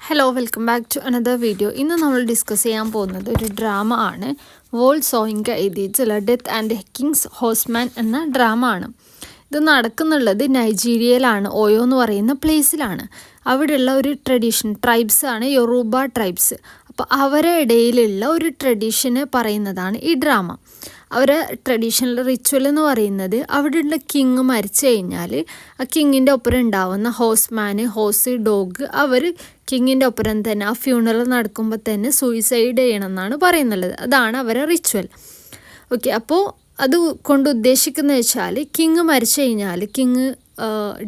Hello welcome back to another video. ഇന്ന് നമ്മൾ discuss ചെയ്യാൻ പോകുന്നത് ഒരു ഡ്രാമ ആണ്. വോൾ സോയിങ്ക എഴുതിയിട്ടുള്ള ഡെത്ത് ആൻഡ് കിങ്സ് ഹോഴ്സ്മാൻ എന്ന ഡ്രാമ ആണ്. ഇത് നടക്കുന്നുള്ളത് നൈജീരിയയിലാണ്, ഓയോ എന്ന് പറയുന്ന പ്ലേസിലാണ്. അവിടെയുള്ള ഒരു ട്രൈബ്സാണ് യൊറൂബ ട്രൈബ്സ്. അപ്പോൾ അവരുടെ ഇടയിലുള്ള ഒരു ട്രഡീഷന് പറയുന്നതാണ് ഈ ഡ്രാമ. അവരെ ട്രഡീഷണൽ റിച്വൽ എന്ന് പറയുന്നത് അവിടെയുള്ള കിങ് മരിച്ചു കഴിഞ്ഞാൽ ആ കിങ്ങിൻ്റെ ഒപ്പരം ഉണ്ടാവുന്ന ഹോഴ്സ്, ഡോഗ് അവർ കിങ്ങിൻ്റെ ഒപ്പരം തന്നെ ആ ഫ്യൂണറൽ നടക്കുമ്പോൾ തന്നെ സൂയിസൈഡ് ചെയ്യണം എന്നാണ് പറയുന്നുള്ളത്. അതാണ് അവരെ റിച്വൽ. ഓക്കെ, അപ്പോൾ അത് കൊണ്ട് ഉദ്ദേശിക്കുന്നത് വെച്ചാൽ കിങ് മരിച്ചു കഴിഞ്ഞാൽ, കിങ്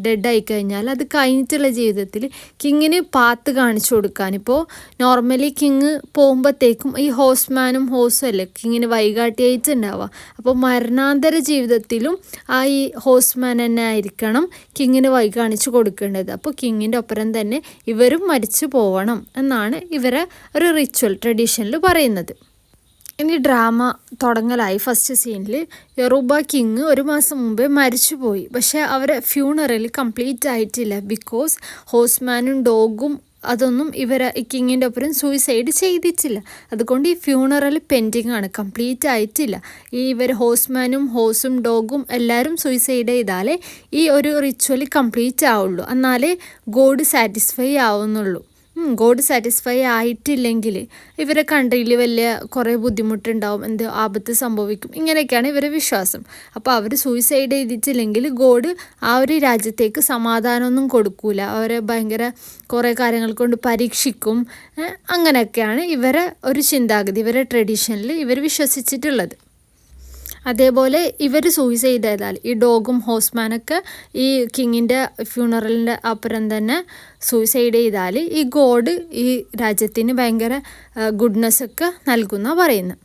ഡെഡായി കഴിഞ്ഞാൽ അത് കഴിഞ്ഞിട്ടുള്ള ജീവിതത്തിൽ കിങ്ങിന് പാത്ത് കാണിച്ചു കൊടുക്കാൻ. ഇപ്പോൾ നോർമലി കിങ് പോകുമ്പോഴത്തേക്കും ഈ ഹോഴ്സും അല്ലേ കിങ്ങിന് വൈകാട്ടിയായിട്ട് ഉണ്ടാവുക. അപ്പോൾ മരണാന്തര ജീവിതത്തിലും ആ ഈ ഹോഴ്സ്മാൻ തന്നെ ആയിരിക്കണം കിങ്ങിന് വഴി കാണിച്ചു കൊടുക്കേണ്ടത്. അപ്പോൾ കിങ്ങിൻ്റെ ഒപ്പരം തന്നെ ഇവരും മരിച്ചു പോവണം എന്നാണ് ഇവരെ ഒരു റിച്വൽ ട്രഡീഷനിൽ പറയുന്നത്. ഇനി ഡ്രാമ തുടങ്ങലായി. ഫസ്റ്റ് സീനിൽ യൊറൂബ കിങ് ഒരു മാസം മുമ്പേ മരിച്ചുപോയി. പക്ഷേ അവരെ ഫ്യൂണറൽ കംപ്ലീറ്റ് ആയിട്ടില്ല. ബിക്കോസ് ഹോഴ്സ്മാനും ഡോഗും അതൊന്നും ഇവരെ ഈ കിങ്ങിൻ്റെ ഒപ്പരം സൂയിസൈഡ് ചെയ്തിട്ടില്ല. അതുകൊണ്ട് ഈ ഫ്യൂണറൽ പെൻഡിങ് ആണ്, കംപ്ലീറ്റ് ആയിട്ടില്ല. ഈ ഇവർ ഹോഴ്സും ഡോഗും എല്ലാവരും സൂയിസൈഡ് ചെയ്താലേ ഈ ഒരു റിച്വൽ കംപ്ലീറ്റ് ആവുള്ളൂ, എന്നാലേ ഗോഡ് സാറ്റിസ്ഫൈ ആവുന്നുള്ളൂ. ഗോഡ് സാറ്റിസ്ഫൈ ആയിട്ടില്ലെങ്കിൽ ഇവരെ കൺട്രിയിൽ വലിയ കുറേ ബുദ്ധിമുട്ടുണ്ടാവും, ആപത്ത് സംഭവിക്കും, ഇങ്ങനെയൊക്കെയാണ് ഇവരെ വിശ്വാസം. അപ്പോൾ അവർ സൂയിസൈഡ് ചെയ്തിട്ടില്ലെങ്കിൽ ഗോഡ് ആ ഒരു രാജ്യത്തേക്ക് സമാധാനമൊന്നും കൊടുക്കൂല, അവരെ ഭയങ്കര കുറേ കാര്യങ്ങൾ കൊണ്ട് പരീക്ഷിക്കും. അങ്ങനെയൊക്കെയാണ് ഇവരെ ഒരു ചിന്താഗതി, ഇവരെ ട്രഡീഷനിൽ ഇവർ വിശ്വസിച്ചിട്ടുള്ളത്. അതേപോലെ ഇവർ സൂയിസൈഡ് ചെയ്താൽ ഈ ഡോഗും ഹോഴ്സ്മാനൊക്കെ ഈ കിങ്ങിൻ്റെ ഫ്യൂണറലിൻ്റെ അപ്പുറം തന്നെ സൂയിസൈഡ് ചെയ്താൽ ഈ ഗോഡ് ഈ രാജ്യത്തിന് ഭയങ്കര ഗുഡ്നെസ്സൊക്കെ നൽകുന്ന പറയുന്നത്.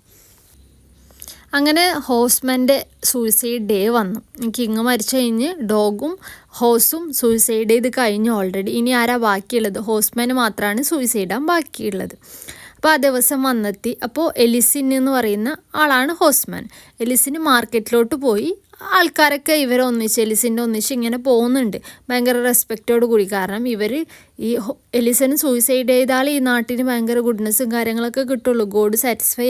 അങ്ങനെ ഹോഴ്സ്മാൻ്റെ സൂയിസൈഡ് ഡേ വന്നു. കിങ് മരിച്ചു കഴിഞ്ഞ് ഡോഗും ഹോഴ്സും സൂയിസൈഡ് ചെയ്ത് കഴിഞ്ഞു ഓൾറെഡി. ഇനി ആരാ ബാക്കിയുള്ളത്? ഹോഴ്സ്മാന് മാത്രമാണ് സൂയിസൈഡ് ചെയ്യാൻ ബാക്കിയുള്ളത്. അപ്പോൾ ആ ദിവസം വന്നെത്തി. അപ്പോൾ എലിസിൻ എന്ന് പറയുന്ന ആളാണ് ഹോഴ്സ്മാൻ. എലിസിന് മാർക്കറ്റിലോട്ട് പോയി. ആൾക്കാരൊക്കെ ഇവരെ എലിസിൻ്റെ ഒന്നിച്ച് ഇങ്ങനെ പോകുന്നുണ്ട് ഭയങ്കര റെസ്പെക്റ്റോട് കൂടി. കാരണം ഇവർ ഈ എലിസന് സൂയിസൈഡ് ചെയ്താൽ ഈ നാട്ടിന് ഭയങ്കര ഗുഡ്നെസ്സും കാര്യങ്ങളൊക്കെ കിട്ടുള്ളൂ, ഗോഡ് സാറ്റിസ്ഫൈ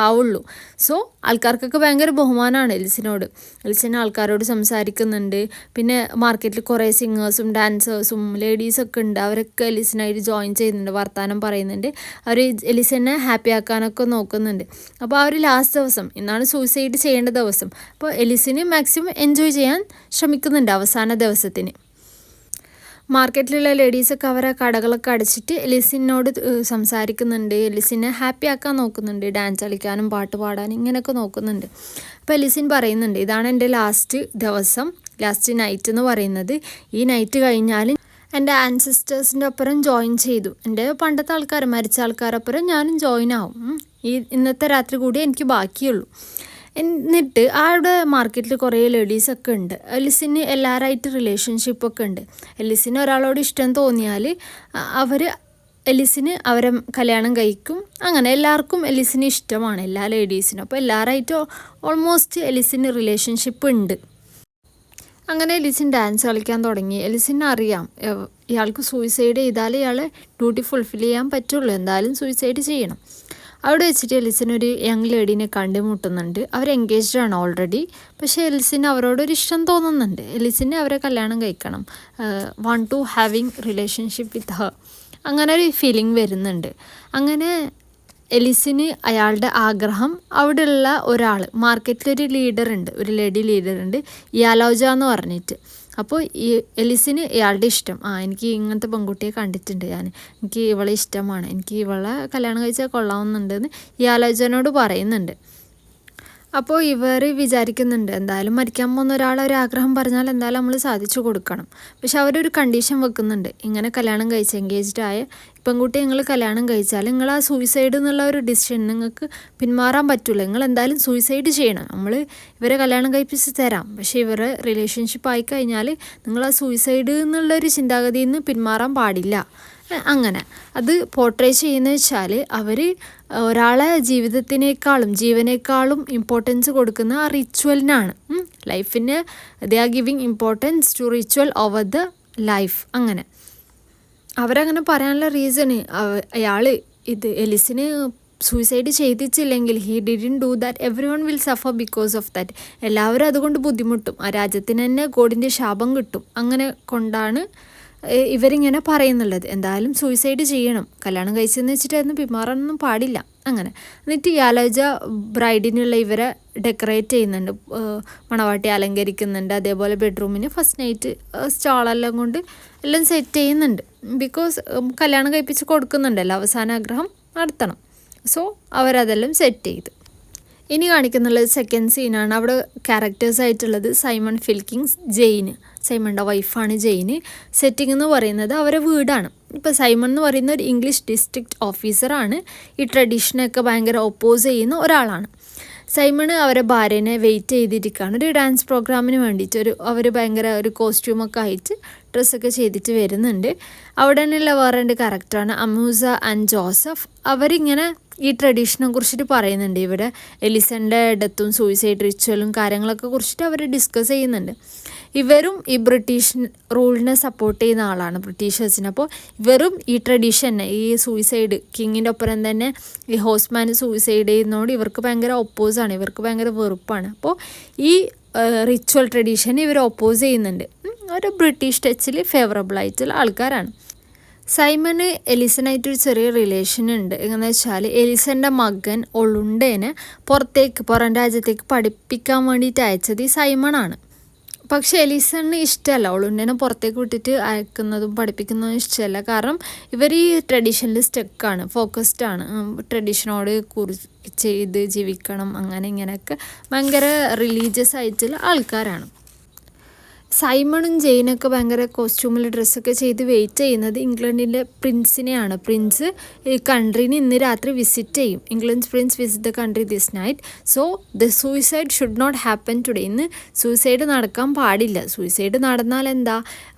ആവുള്ളൂ. സോ ആൾക്കാർക്കൊക്കെ ഭയങ്കര ബഹുമാനമാണ് എലിസിനോട്. എലിസിന് ആൾക്കാരോട് സംസാരിക്കുന്നുണ്ട്. പിന്നെ മാർക്കറ്റിൽ കുറേ സിംഗേഴ്സും ഡാൻസേഴ്സും ലേഡീസൊക്കെ ഉണ്ട്. അവരൊക്കെ എലിസിനായിട്ട് ജോയിൻ ചെയ്യുന്നുണ്ട്, വർത്തമാനം പറയുന്നുണ്ട്. അവർ എലിസിനെ ഹാപ്പി ആക്കാനൊക്കെ നോക്കുന്നുണ്ട്. അപ്പോൾ ആ ഒരു ലാസ്റ്റ് ദിവസം, ഇന്നാണ് സൂയിസൈഡ് ചെയ്യേണ്ട ദിവസം. അപ്പോൾ എലിസിന് മാക്സിമം എൻജോയ് ചെയ്യാൻ ശ്രമിക്കുന്നുണ്ട് അവസാന ദിവസത്തിന്. മാർക്കറ്റിലുള്ള ലേഡീസൊക്കെ അവരെ കടകളൊക്കെ അടച്ചിട്ട് എലിസിനോട് സംസാരിക്കുന്നുണ്ട്, എലിസിനെ ഹാപ്പി ആക്കാൻ നോക്കുന്നുണ്ട്, ഡാൻസ് കളിക്കാനും പാട്ട് പാടാനും ഇങ്ങനെയൊക്കെ നോക്കുന്നുണ്ട്. അപ്പോൾ എലിസിൻ പറയുന്നുണ്ട്, ഇതാണ് എൻ്റെ ലാസ്റ്റ് ദിവസം, ലാസ്റ്റ് നൈറ്റ് എന്ന് പറയുന്നത്. ഈ നൈറ്റ് കഴിഞ്ഞാൽ എൻ്റെ ആൻസിസ്റ്റേഴ്സിൻ്റെ ഒപ്പരം ജോയിൻ ചെയ്തു, എൻ്റെ പണ്ടത്തെ ആൾക്കാർ മരിച്ച ആൾക്കാരൊപ്പരം ഞാനും ജോയിൻ ആവും. ഇന്നത്തെ രാത്രി കൂടി എനിക്ക് ബാക്കിയുള്ളൂ. എന്നിട്ട് അവിടെ മാർക്കറ്റിൽ കുറേ ലേഡീസൊക്കെ ഉണ്ട്. എലിസിന് എല്ലാവരായിട്ട് റിലേഷൻഷിപ്പൊക്കെ ഉണ്ട്. എലിസിന് ഒരാളോട് ഇഷ്ടം തോന്നിയാൽ അവർ എലിസിന് അവരെ കല്യാണം കഴിക്കും. അങ്ങനെ എല്ലാവർക്കും എലിസിന് ഇഷ്ടമാണ്, എല്ലാ ലേഡീസിനും. അപ്പോൾ എല്ലാവരായിട്ടും ഓൾമോസ്റ്റ് എലിസിന് റിലേഷൻഷിപ്പ് ഉണ്ട്. അങ്ങനെ എലിസിൻ ഡാൻസ് കളിക്കാൻ തുടങ്ങി. എലിസിന് അറിയാം ഇയാൾക്ക് സൂയിസൈഡ് ചെയ്താൽ ഇയാളെ ഡ്യൂട്ടി ഫുൾഫിൽ ചെയ്യാൻ പറ്റുള്ളൂ, എന്തായാലും സൂയിസൈഡ് ചെയ്യണം. അവിടെ വെച്ചിട്ട് എലിസിനൊരു യങ് ലേഡീനെ കണ്ടുമുട്ടുന്നുണ്ട്. അവർ എൻഗേജ്ഡ് ആണ് ഓൾറെഡി. പക്ഷേ എലിസിന് അവരോടൊരു ഇഷ്ടം തോന്നുന്നുണ്ട്. എലിസിന് അവരെ കല്യാണം കഴിക്കണം, want to having relationship with her, അങ്ങനെ ഒരു ഫീലിംഗ് വരുന്നുണ്ട്. അങ്ങനെ എലിസിന് അയാളുടെ ആഗ്രഹം, അവിടെയുള്ള ഒരാൾ മാർക്കറ്റിലൊരു ലീഡറുണ്ട്, ഒരു ലേഡി ലീഡറുണ്ട്, യാലോജ എന്ന് പറഞ്ഞിട്ട്. അപ്പോൾ ഈ എലിസിന് ഇയാളുടെ ഇഷ്ടം, എനിക്ക് ഇങ്ങനത്തെ പെൺകുട്ടിയെ കണ്ടിട്ടുണ്ട് ഞാൻ, എനിക്ക് ഇവളെ ഇഷ്ടമാണ്, എനിക്ക് ഇവളെ കല്യാണം കഴിച്ചാൽ കൊള്ളാവുന്നുണ്ടെന്ന് യാലോജനോട് പറയുന്നുണ്ട്. അപ്പോൾ ഇവർ വിചാരിക്കുന്നുണ്ട് എന്തായാലും മരിക്കാൻ പോകുന്ന ഒരാൾ ഒരു ആഗ്രഹം പറഞ്ഞാൽ എന്തായാലും നമ്മൾ സാധിച്ചു കൊടുക്കണം. പക്ഷെ അവരൊരു കണ്ടീഷൻ വെക്കുന്നുണ്ട്, ഇങ്ങനെ കല്യാണം കഴിച്ച് എൻഗേജ്ഡ് ആയ പെൺകുട്ടി നിങ്ങൾ കല്യാണം കഴിച്ചാൽ നിങ്ങൾ ആ സൂയിസൈഡ് എന്നുള്ള ഒരു ഡിസിഷൻ നിങ്ങൾക്ക് പിന്മാറാൻ പറ്റില്ല, നിങ്ങൾ എന്തായാലും സൂയിസൈഡ് ചെയ്യണം, നമ്മൾ ഇവരെ കല്യാണം കഴിപ്പിച്ച് തരാം, പക്ഷേ ഇവരെ റിലേഷൻഷിപ്പ് ആയിക്കഴിഞ്ഞാൽ നിങ്ങൾ ആ സൂയിസൈഡ് എന്നുള്ളൊരു ചിന്താഗതിയിൽ നിന്ന് പിന്മാറാൻ പാടില്ല. അങ്ങനെ അത് പോർട്രേ ചെയ്യുന്നത് വെച്ചാൽ അവർ ഒരാളെ ജീവനേക്കാളും ഇമ്പോർട്ടൻസ് കൊടുക്കുന്ന ആ റിച്വലിനാണ്. ലൈഫിന് they are giving importance to ritual over the life. അങ്ങനെ അവരങ്ങനെ പറയാനുള്ള റീസണ് അയാൾ എലിസിന് സൂയിസൈഡ് ചെയ്തിച്ചില്ലെങ്കിൽ he didn't do that everyone will suffer because of that. എല്ലാവരും അതുകൊണ്ട് ബുദ്ധിമുട്ടും, ആ രാജ്യത്തിന് തന്നെ ഗോഡിൻ്റെ ശാപം കിട്ടും. അങ്ങനെ കൊണ്ടാണ് ഇവരിങ്ങനെ പറയുന്നുള്ളത്. എന്തായാലും സൂയിസൈഡ് ചെയ്യണം, കല്യാണം കഴിച്ചെന്ന് വെച്ചിട്ടായിരുന്നു പിന്മാറാനൊന്നും പാടില്ല. അങ്ങനെ എന്നിട്ട് യാലോജ ബ്രൈഡിനുള്ള ഇവരെ ഡെക്കറേറ്റ് ചെയ്യുന്നുണ്ട്, മണവാട്ടി അലങ്കരിക്കുന്നുണ്ട്. അതേപോലെ ബെഡ്റൂമിന് ഫസ്റ്റ് നൈറ്റ് സ്റ്റാളെല്ലാം കൊണ്ട് എല്ലാം സെറ്റ് ചെയ്യുന്നുണ്ട്. ബിക്കോസ് കല്യാണം കഴിപ്പിച്ച് കൊടുക്കുന്നുണ്ടല്ലോ, അവസാന ആഗ്രഹം നടത്തണം. സോ അവരതെല്ലാം സെറ്റ് ചെയ്ത്. ഇനി കാണിക്കുന്നുള്ളത് സെക്കൻഡ് സീനാണ്. അവിടെ ക്യാരക്ടേഴ്സ് ആയിട്ടുള്ളത് സൈമൺ ഫിൽക്കിങ്സ്, ജെയിന്, സൈമണിൻ്റെ വൈഫാണ് ജെയിന്. സെറ്റിംഗ് എന്ന് പറയുന്നത് അവരെ വീടാണ്. ഇപ്പോൾ സൈമൺ എന്ന് പറയുന്ന ഒരു ഇംഗ്ലീഷ് ഡിസ്ട്രിക്ട് ഓഫീസറാണ്. ഈ ട്രഡീഷനൊക്കെ ഭയങ്കര ഒപ്പോസ് ചെയ്യുന്ന ഒരാളാണ്. സൈമൺ അവരെ ഭാര്യനെ വെയിറ്റ് ചെയ്തിരിക്കുകയാണ് ഒരു ഡാൻസ് പ്രോഗ്രാമിന് വേണ്ടിയിട്ട്. അവർ ഭയങ്കര ഒരു കോസ്റ്റ്യൂമൊക്കെ ആയിട്ട് ഡ്രസ്സൊക്കെ ചെയ്തിട്ട് വരുന്നുണ്ട്. അവിടെ തന്നെയുള്ള വേറെ രണ്ട് ക്യാരക്ടറാണ് അമൂസ ആൻഡ് ജോസഫ്. അവരിങ്ങനെ ഈ ട്രഡീഷനെ കുറിച്ചിട്ട് പറയുന്നുണ്ട്. ഇവിടെ എലിസൻ്റെ ഡെത്തും സൂയിസൈഡ് റിച്വലും കാര്യങ്ങളൊക്കെ കുറിച്ചിട്ട് അവർ ഡിസ്കസ് ചെയ്യുന്നുണ്ട്. ഇവരും ഈ ബ്രിട്ടീഷ് റൂളിനെ സപ്പോർട്ട് ചെയ്യുന്ന ആളാണ്, ബ്രിട്ടീഷേഴ്സിന്. അപ്പോൾ ഇവരും ഈ ട്രഡീഷൻ, ഈ സൂയിസൈഡ് കിങ്ങിൻ്റെ ഒപ്പം തന്നെ ഈ ഹോസ്മാൻ സൂയിസൈഡ് ചെയ്യുന്നതോട് ഇവർക്ക് ഭയങ്കര ഒപ്പോസാണ്, ഇവർക്ക് ഭയങ്കര വെറുപ്പാണ്. അപ്പോൾ ഈ റിച്വൽ ട്രഡീഷനെ ഇവർ ഒപ്പോസ് ചെയ്യുന്നുണ്ട്. ഒരു ബ്രിട്ടീഷ് ടച്ചിൽ ഫേവറബിൾ ആയിട്ടുള്ള ആൾക്കാരാണ്. സൈമന് എലിസനായിട്ടൊരു ചെറിയ റിലേഷൻ ഉണ്ട്. എങ്ങനെയാണെന്ന് വെച്ചാൽ എലിസൻ്റെ മകൻ ഒളുണ്ടേനെ പുറം രാജ്യത്തേക്ക് പഠിപ്പിക്കാൻ വേണ്ടിയിട്ട് അയച്ചത് ഈ സൈമണാണ്. പക്ഷേ എലിസണ് ഇഷ്ടമല്ല, ഒളുണ്ടേനെ പുറത്തേക്ക് വിട്ടിട്ട് അയക്കുന്നതും പഠിപ്പിക്കുന്നതും ഇഷ്ടമല്ല. കാരണം ഇവർ ഈ ട്രഡീഷനിൽ സ്റ്റക്കാണ്, ഫോക്കസ്ഡാണ്, ട്രഡീഷനോട് ചെയ്ത് ജീവിക്കണം, അങ്ങനെ ഇങ്ങനെയൊക്കെ ഭയങ്കര റിലീജിയസ് ആയിട്ടുള്ള ആൾക്കാരാണ്. സൈമണും ജെയിനൊക്കെ ഭയങ്കര കോസ്റ്റ്യൂമിൽ ഡ്രസ്സൊക്കെ ചെയ്ത് വെയിറ്റ് ചെയ്യുന്നത് ഇംഗ്ലണ്ടിൻ്റെ പ്രിൻസിനെയാണ്. പ്രിൻസ് ഈ കൺട്രീനെ ഇന്ന് രാത്രി വിസിറ്റ് ചെയ്യും. England prince visit the country this night. So the suicide should not happen today. ഇന്ന് സൂയിസൈഡ് നടക്കാൻ പാടില്ല. സൂയിസൈഡ് നടന്നാൽ എന്താ,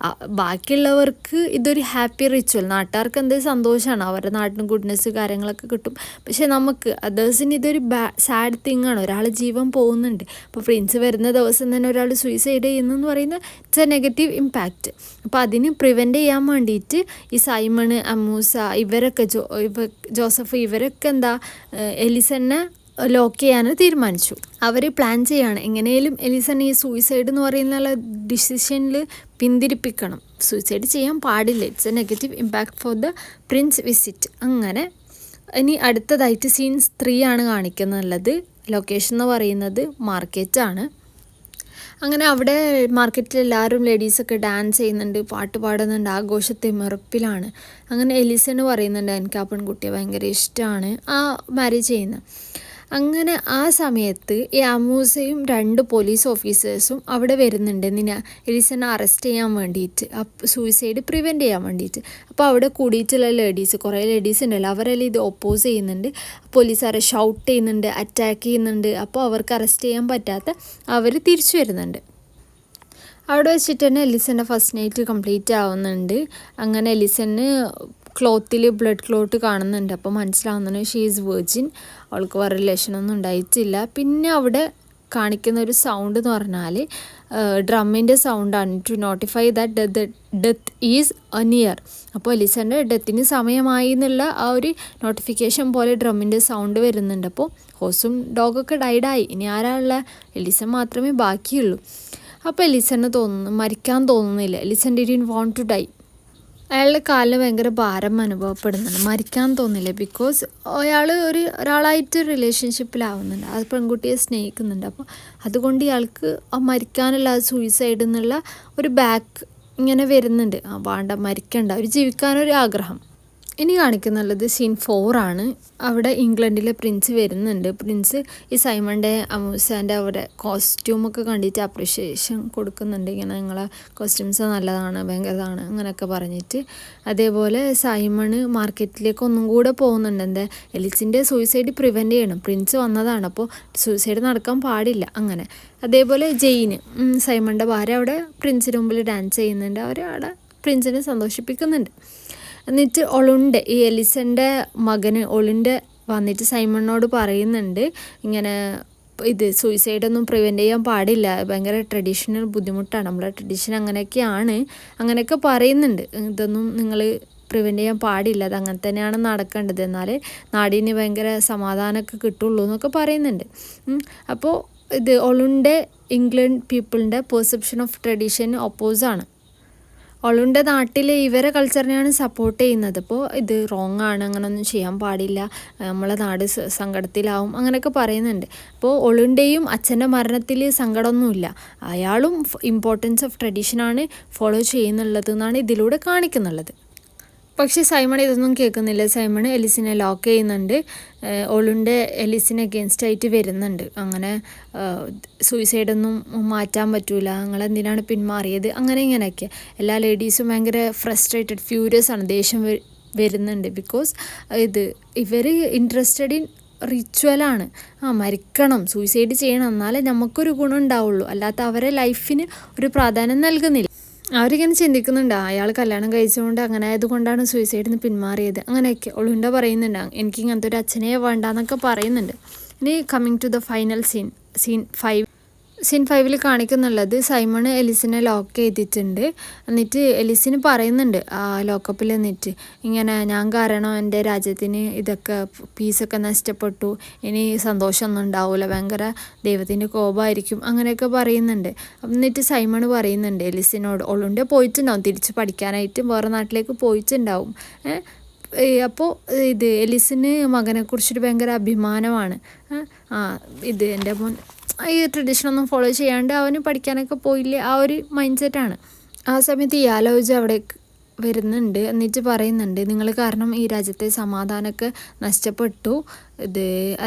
ബാക്കിയുള്ളവർക്ക് ഇതൊരു ഹാപ്പി റിച്വൽ, നാട്ടുകാർക്ക് എന്തൊരു സന്തോഷമാണ്, അവരുടെ നാട്ടിന് ഗുഡ്നെസ് കാര്യങ്ങളൊക്കെ കിട്ടും. പക്ഷേ നമുക്ക് അതേഴ്സിന് ഇതൊരു സാഡ് തിങ് ആണ്, ഒരാൾ ജീവൻ പോകുന്നുണ്ട്. അപ്പോൾ പ്രിൻസ് വരുന്ന ദിവസം തന്നെ ഒരാൾ സൂയിസൈഡ് ചെയ്യുന്നതെന്ന് പറയുന്നത് ഇറ്റ്സ് എ നെഗറ്റീവ് ഇമ്പാക്റ്റ്. അപ്പോൾ അതിന് പ്രിവെൻറ്റ് ചെയ്യാൻ വേണ്ടിയിട്ട് ഈ സൈമണ്, അമ്മൂസ, ഇവരൊക്കെ ജോസഫ് ഇവരൊക്കെ എന്താ എലിസനെ ലോക്ക് ചെയ്യാൻ തീരുമാനിച്ചു. അവർ പ്ലാൻ ചെയ്യാണ് എങ്ങനെയും എലിസനെ ഈ സൂയിസൈഡ് എന്ന് പറയുന്ന ഡിസിഷനിൽ പിന്തിരിപ്പിക്കണം. സൂയിസൈഡ് ചെയ്യാൻ പാടില്ല, it's A negative impact for the Prince visit. അങ്ങനെ ഇനി അടുത്തതായിട്ട് സീൻസ് 3 ആണ് കാണിക്കുന്നുള്ളത്. ലൊക്കേഷൻ എന്ന് പറയുന്നത് മാർക്കറ്റാണ്. അങ്ങനെ അവിടെ മാർക്കറ്റിൽ എല്ലാവരും ലേഡീസൊക്കെ ഡാൻസ് ചെയ്യുന്നുണ്ട്, പാട്ട് പാടുന്നുണ്ട്, ആഘോഷത്തിമിറപ്പിലാണ്. അങ്ങനെ എലിസന് പറയുന്നുണ്ട് എനിക്ക് ആ പെൺകുട്ടിയെ ഭയങ്കര ഇഷ്ടമാണ്, ആ മാരേജ് ചെയ്യുന്നത്. അങ്ങനെ ആ സമയത്ത് ഈ അമൂസയും 2 പോലീസ് ഓഫീസേഴ്സും അവിടെ വരുന്നുണ്ട് എലിസനെ അറസ്റ്റ് ചെയ്യാൻ വേണ്ടിയിട്ട്, സൂയിസൈഡ് പ്രിവെൻറ്റ് ചെയ്യാൻ വേണ്ടിയിട്ട്. അപ്പോൾ അവിടെ കൂടിയിട്ടുള്ള കുറേ ലേഡീസ് ഉണ്ടല്ലോ, അവരെല്ലാം ഇത് ഒപ്പോസ് ചെയ്യുന്നുണ്ട്. പോലീസുകാരെ ഷൗട്ട് ചെയ്യുന്നുണ്ട്, അറ്റാക്ക് ചെയ്യുന്നുണ്ട്. അപ്പോൾ അവർക്ക് അറസ്റ്റ് ചെയ്യാൻ പറ്റാത്ത അവർ തിരിച്ചു വരുന്നുണ്ട്. അവിടെ വെച്ചിട്ട് തന്നെ എലിസൻ്റെ ഫസ്റ്റ് നൈറ്റ് കംപ്ലീറ്റ് ആവുന്നുണ്ട്. അങ്ങനെ എലിസന് ക്ലോത്തിൽ ബ്ലഡ് ക്ലോട്ട് കാണുന്നുണ്ട്. അപ്പോൾ മനസ്സിലാവുന്നുണ്ട് ഷീ ഈസ് വെർജിൻ, അവൾക്ക് വേറെ റിലേഷനൊന്നും ഉണ്ടായിട്ടില്ല. പിന്നെ അവിടെ കാണിക്കുന്ന ഒരു സൗണ്ട് എന്ന് പറഞ്ഞാൽ ഡ്രമ്മിൻ്റെ സൗണ്ടാണ്, to notify that the death is near. അപ്പോൾ എലിസൻ്റെ ഡെത്തിന് സമയമായി എന്നുള്ള ആ ഒരു നോട്ടിഫിക്കേഷൻ പോലെ ഡ്രമ്മിൻ്റെ സൗണ്ട് വരുന്നുണ്ട്. അപ്പോൾ ഹോസും ഡോഗൊക്കെ ഡൈഡായി, ഇനി ആരാളുള്ള, എലിസൺ മാത്രമേ ബാക്കിയുള്ളൂ. അപ്പോൾ എലിസന് മരിക്കാൻ തോന്നുന്നില്ല. Elesin didn't want to die. അയാളുടെ കാലിന് ഭയങ്കര ഭാരം അനുഭവപ്പെടുന്നുണ്ട്, മരിക്കാൻ തോന്നില്ല. ബിക്കോസ് അയാൾ ഒരാളായിട്ട് റിലേഷൻഷിപ്പിലാവുന്നുണ്ട്, ആ പെൺകുട്ടിയെ സ്നേഹിക്കുന്നുണ്ട്. അപ്പോൾ അതുകൊണ്ട് ഇയാൾക്ക് മരിക്കാനുള്ള സൂയിസൈഡ് എന്നുള്ള ഒരു ബാക്ക് ഇങ്ങനെ വരുന്നുണ്ട്. വേണ്ട, മരിക്കണ്ട, ഒരു ജീവിക്കാനൊരു ആഗ്രഹം. ഇനി കാണിക്കുന്നുള്ളത് സീൻ 4 ആണ്. അവിടെ ഇംഗ്ലണ്ടിലെ പ്രിൻസ് വരുന്നുണ്ട്. പ്രിൻസ് ഈ സൈമണിൻ്റെ അമൂസാൻ്റെ അവിടെ കോസ്റ്റ്യൂമൊക്കെ കണ്ടിട്ട് അപ്രിഷിയേഷൻ കൊടുക്കുന്നുണ്ട്. ഇങ്ങനെ നിങ്ങളെ കോസ്റ്റ്യൂംസ് നല്ലതാണ്, ഭയങ്കരതാണ് അങ്ങനെയൊക്കെ പറഞ്ഞിട്ട്. അതേപോലെ സൈമണ് മാർക്കറ്റിലേക്ക് ഒന്നും കൂടെ പോകുന്നുണ്ട്. എന്താ, എലിസിൻ്റെ സൂയിസൈഡ് പ്രിവെൻറ്റ് ചെയ്യണം, പ്രിൻസ് വന്നതാണ്, അപ്പോൾ സൂയിസൈഡ് നടക്കാൻ പാടില്ല. അങ്ങനെ അതേപോലെ ജെയിന്, സൈമണിൻ്റെ ഭാര്യ, അവിടെ പ്രിൻസിന് മുമ്പിൽ ഡാൻസ് ചെയ്യുന്നുണ്ട്. അവർ അവിടെ പ്രിൻസിനെ സന്തോഷിപ്പിക്കുന്നുണ്ട്. എന്നിട്ട് ഒളുണ്ട്, ഈ എലിസൻ്റെ മകന് ഒളിൻ്റെ വന്നിട്ട് സൈമണിനോട് പറയുന്നുണ്ട് ഇങ്ങനെ ഇത് സൂയിസൈഡൊന്നും പ്രിവെൻറ്റ് ചെയ്യാൻ പാടില്ല, ഭയങ്കര ട്രഡീഷണൽ ബുദ്ധിമുട്ടാണ്, നമ്മളെ ട്രഡീഷൻ അങ്ങനെയൊക്കെയാണ്, അങ്ങനെയൊക്കെ പറയുന്നുണ്ട്. ഇതൊന്നും നിങ്ങൾ പ്രിവെൻറ്റ് ചെയ്യാൻ പാടില്ല, അത് അങ്ങനെ തന്നെയാണ് നടക്കേണ്ടത്, എന്നാലേ നാടിന് ഭയങ്കര സമാധാനമൊക്കെ കിട്ടുള്ളൂ എന്നൊക്കെ പറയുന്നുണ്ട്. അപ്പോൾ ഇത് ഒളുണ്ടെ ഇംഗ്ലണ്ട് പീപ്പിളിൻ്റെ പെർസെപ്ഷൻ ഓഫ് ട്രഡീഷന് ഒപ്പോസാണ്. ഒളുണ്ടെ നാട്ടിൽ ഇവരെ കൾച്ചറിനെയാണ് സപ്പോർട്ട് ചെയ്യുന്നത്. അപ്പോൾ ഇത് റോങ് ആണ്, അങ്ങനെയൊന്നും ചെയ്യാൻ പാടില്ല, നമ്മളെ നാട് സങ്കടത്തിലാവും അങ്ങനെയൊക്കെ പറയുന്നുണ്ട്. അപ്പോൾ ഒളുണ്ടെയും അച്ഛൻ്റെ മരണത്തിൽ സങ്കടമൊന്നുമില്ല, അയാളും ഇമ്പോർട്ടൻസ് ഓഫ് ട്രഡീഷനാണ് ഫോളോ ചെയ്യുന്നുള്ളത് എന്നാണ് ഇതിലൂടെ കാണിക്കുന്നുള്ളത്. പക്ഷേ സൈമൺ ഇതൊന്നും കേൾക്കുന്നില്ല. സൈമൺ എലിസിനെ ലോക്ക് ചെയ്യുന്നുണ്ട്. ഒളുണ്ടെ എലിസിന് അഗെയിൻസ്റ്റ് ആയിട്ട് വരുന്നുണ്ട്. അങ്ങനെ സൂയിസൈഡൊന്നും മാറ്റാൻ പറ്റൂല, നിങ്ങളെന്തിനാണ് പിന്മാറിയത്, അങ്ങനെ ഇങ്ങനെയൊക്കെ. എല്ലാ ലേഡീസും ഭയങ്കര ഫ്രസ്ട്രേറ്റഡ്, ഫ്യൂരിയസ് ആണ്, ദേഷ്യം വരുന്നുണ്ട്. ബിക്കോസ് ഇവർ ഇൻട്രസ്റ്റഡ് ഇൻ റിച്വലാണ്. മരിക്കണം, സൂയിസൈഡ് ചെയ്യണം, എന്നാലേ നമുക്കൊരു ഗുണം ഉണ്ടാവുള്ളൂ, അല്ലാത്ത അവരെ ലൈഫിന് ഒരു പ്രാധാന്യം നൽകുന്നില്ല. അവരിങ്ങനെ ചിന്തിക്കുന്നുണ്ട്, അയാൾ കല്യാണം കഴിച്ചുകൊണ്ട് അങ്ങനെ ആയതുകൊണ്ടാണ് സൂയിസൈഡിൽ നിന്ന് പിന്മാറിയത്, അങ്ങനെയൊക്കെ ഒളുണ്ട പറയുന്നുണ്ട്. എനിക്ക് ഇങ്ങനത്തെ ഒരു അച്ഛനെ വേണ്ടാന്നൊക്കെ പറയുന്നുണ്ട്. ഇനി coming to the final scene 5. Scene 5 കാണിക്കുന്നുള്ളത് സൈമൺ എലിസിനെ ലോക്ക് ചെയ്തിട്ടുണ്ട്. എന്നിട്ട് എലിസിന് പറയുന്നുണ്ട് ലോക്കപ്പിൽ നിന്നിട്ട്, ഇങ്ങനെ ഞാൻ കാരണം എൻ്റെ രാജ്യത്തിന് ഇതൊക്കെ പീസൊക്കെ നഷ്ടപ്പെട്ടു, ഇനി സന്തോഷമൊന്നും ഉണ്ടാവില്ല, ഭയങ്കര ദൈവത്തിൻ്റെ കോപമായിരിക്കും, അങ്ങനെയൊക്കെ പറയുന്നുണ്ട്. എന്നിട്ട് സൈമൺ പറയുന്നുണ്ട് എലിസിനോട്, ഒളുണ്ടെ പോയിട്ടുണ്ടാവും തിരിച്ച് പഠിക്കാനായിട്ട്, വേറെ നാട്ടിലേക്ക് പോയിട്ടുണ്ടാവും. അപ്പോൾ എലിസിന് മകനെക്കുറിച്ചൊരു ഭയങ്കര അഭിമാനമാണ്. എൻ്റെ മോൻ ഈ ട്രഡീഷനൊന്നും ഫോളോ ചെയ്യാണ്ട് അവന് പഠിക്കാനൊക്കെ പോയില്ലേ, ആ ഒരു മൈൻഡ് സെറ്റാണ്. ആ സമയത്ത് ഈ ആലോചിച്ച് അവിടെ വരുന്നുണ്ട്. എന്നിട്ട് പറയുന്നുണ്ട്, നിങ്ങൾ കാരണം ഈ രാജ്യത്തെ സമാധാനമൊക്കെ നഷ്ടപ്പെട്ടു,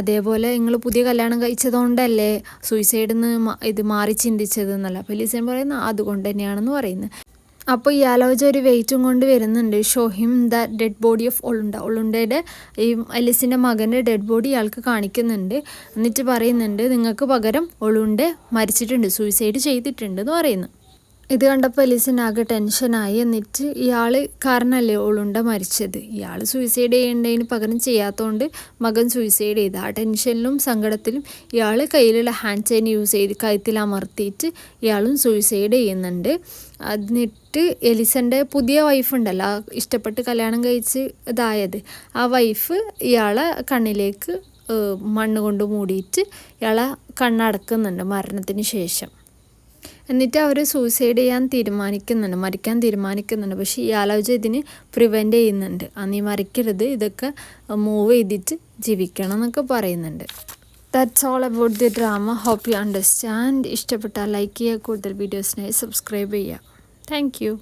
അതേപോലെ നിങ്ങൾ പുതിയ കല്യാണം കഴിച്ചതുകൊണ്ടല്ലേ സൂയിസൈഡിൽ നിന്ന് മാറി ചിന്തിച്ചത് എന്നല്ല. അപ്പോൾ എലിസൻ പറയുന്നത് അതുകൊണ്ട് തന്നെയാണെന്ന് പറയുന്നത്. അപ്പോൾ ഈ ആലോചന ഒരു വെയിറ്റും കൊണ്ട് വരുന്നുണ്ട്. Show him the dead body of ഒളുണ്ടയുടെ ഈ എലിസിൻ്റെ മകൻ്റെ ഡെഡ് ബോഡി ഇയാൾക്ക് കാണിക്കുന്നുണ്ട്. എന്നിട്ട് പറയുന്നുണ്ട്, നിങ്ങൾക്ക് പകരം ഒളുണ്ടെ മരിച്ചിട്ടുണ്ട്, സൂയിസൈഡ് ചെയ്തിട്ടുണ്ട് എന്ന് പറയുന്നു. ഇത് കണ്ടപ്പോൾ എലിസിന് ആകെ ടെൻഷനായി. എന്നിട്ട് ഇയാൾ കാരണമല്ലേ ഒളുണ്ട മരിച്ചത്, ഇയാൾ സൂയിസൈഡ് ചെയ്യേണ്ടതിന് പകരം ചെയ്യാത്തതുകൊണ്ട് മകൻ സൂയിസൈഡ് ചെയ്ത്, ആ ടെൻഷനിലും സങ്കടത്തിലും ഇയാൾ കയ്യിലുള്ള ഹാൻഡ് ചെയിൻ യൂസ് ചെയ്ത് കഴുത്തിൽ അമർത്തിയിട്ട് ഇയാളും സൂയിസൈഡ് ചെയ്യുന്നുണ്ട്. എന്നിട്ട് എലിസൻ്റെ പുതിയ വൈഫുണ്ടല്ലോ, ഇഷ്ടപ്പെട്ട് കല്യാണം കഴിച്ച് ഇതായത്, ആ വൈഫ് ഇയാളെ കണ്ണിലേക്ക് മണ്ണ് കൊണ്ട് മൂടിയിട്ട് ഇയാളെ കണ്ണടക്കുന്നുണ്ട് മരണത്തിന് ശേഷം. എന്നിട്ട് അവർ സൂയിസൈഡ് ചെയ്യാൻ തീരുമാനിക്കുന്നുണ്ട്, മരിക്കാൻ തീരുമാനിക്കുന്നുണ്ട്. പക്ഷേ ഈ ആലോചന ഇതിന് പ്രിവെൻറ്റ് ചെയ്യുന്നുണ്ട്, നീ മരിക്കരുത്, ഇതൊക്കെ മൂവ് ചെയ്തിട്ട് ജീവിക്കണം എന്നൊക്കെ പറയുന്നുണ്ട്. That's all about the drama. Hope you understand. ഇഷ്ടപ്പെട്ടാൽ ലൈക്ക് ചെയ്യുക, കൂടുതൽ വീഡിയോസിനായി സബ്സ്ക്രൈബ് ചെയ്യുക. Thank U.